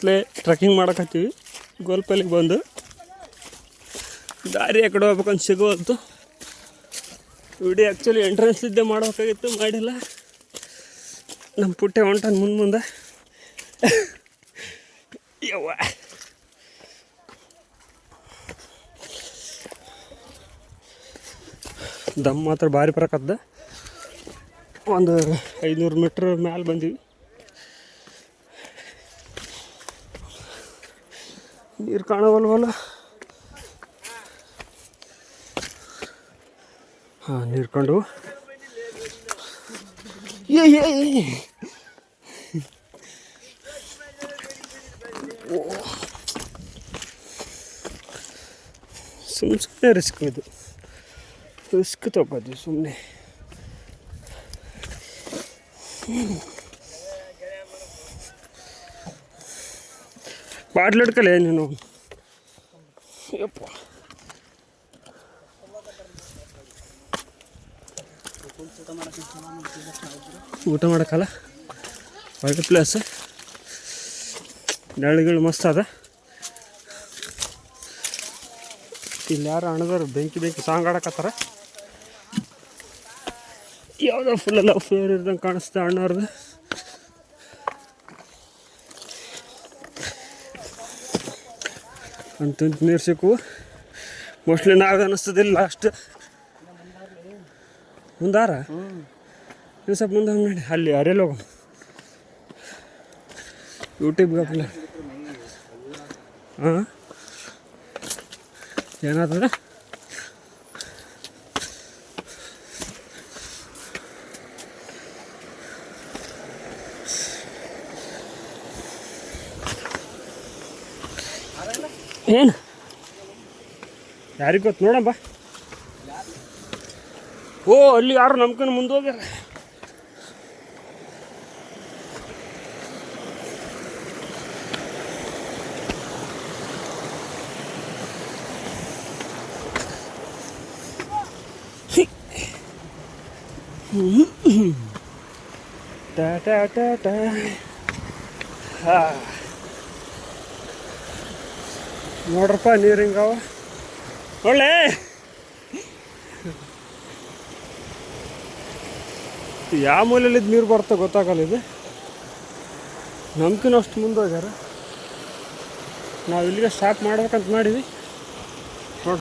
ಸುತ್ತಲೇ trekking ಮಾಡಕತ್ತೀವಿ. ಗೋಲ್ಪಲ್ಲಿಗೆ ಬಂದು ದಾರಿ ಆ ಕಡೆ ಹೋಗ್ಬೇಕಂತ ಸಿಗೋವಂತು. ವಿಡಿಯೋ ಆ್ಯಕ್ಚುಲಿ ಎಂಟ್ರೆನ್ಸ್ ಇದ್ದೇ ಮಾಡಬೇಕಾಗಿತ್ತು, ಮಾಡಿಲ್ಲ. ನಮ್ಮ ಪುಟ್ಟೆ ಹೊಂಟಾನ ಮುಂದೆ ಯವ್ವ. ದಮ್ ಮಾತ್ರ ಭಾರಿ ಬರಕದ್ದ. ಒಂದು 500 ಮೀಟ್ರ್ ಮ್ಯಾಲೆ ಬಂದೀವಿ. ನೀರು ಕಾಣವಲ್ವಲ್ಲ. ಹಾಂ, ನೀರು ಕಂಡು ಸುಮ್ಮನೆ ರಿಸ್ಕ್ ಇದು. ರಿಸ್ಕ್ ತಗೋತೀವಿ ಸುಮ್ಮನೆ. ಬಾಟ್ಲು ಹಿಡ್ಕಲ್ಲ ನೀನು. ಯಪ್ಪ, ಊಟ ಮಾಡೋಕ್ಕಲ್ಲ, ಒಳ್ಳೆ ಪ್ಲೇಸ್. ನೆಳಗಳು ಮಸ್ತ್ ಅದ. ಇಲ್ಲಿ ಯಾರು ಅಣ್ಣದವ್ರು ಬೆಂಕಿ ಸಾಂಗ್ ಆಡಕತ್ತಾರ. ಯಾವುದೋ ಫುಲ್ ಲವ್ ಫೇರ್ ಇರ್ದಂಗೆ ಕಾಣಿಸ್ತಾ ಅಣ್ಣವ್ರದ್ದು. ಅಂತ ನೀರು ಸಿಕ್ಕವು. ಮೋಸ್ಟ್ಲಿ ನಾವೇ ಅನ್ನಿಸ್ತದಿಲ್ಲ. ಲಾಸ್ಟ್ ಮುಂದಾರ ಇನ್ನು ಸ್ವಲ್ಪ ಮುಂದೆ ನೋಡಿ, ಅಲ್ಲಿ ಅರೆಯಲ್ಲಿ ಹೋಗೋ ಯೂಟ್ಯೂಬ್ಗೆ ಅಪ್ಲ. ಹಾಂ, ಏನಾಗ್ತದೆ? ಏನು ಯಾರಿಗೆ ಗೊತ್ತು, ನೋಡಮ್ಮ. ಓ, ಅಲ್ಲಿ ಯಾರು ನಮ್ಕನ ಮುಂದೆ ಹೋಗ್ಯಾರ. ಟಾ ಟಾ ಟಾ ಟಾ. ಹಾಂ, ನೋಡ್ರಪ್ಪ ನೀರು ಹಿಂಗವ ಒಳ್ಳೆ. ಯಾವ ಮೂಲೆಯಲ್ಲಿದ್ದು ನೀರು ಬರ್ತೋ ಗೊತ್ತಾಗಲ್ಲ. ಇದು ನಮ್ಕಿನ ಅಷ್ಟು ಮುಂದೆ ಹೋಗ್ಯಾರ. ನಾವು ಇಲ್ಲಿಗೆ ಸ್ಟಾಪ್ ಮಾಡ್ಬೇಕಂತ ಮಾಡೀವಿ.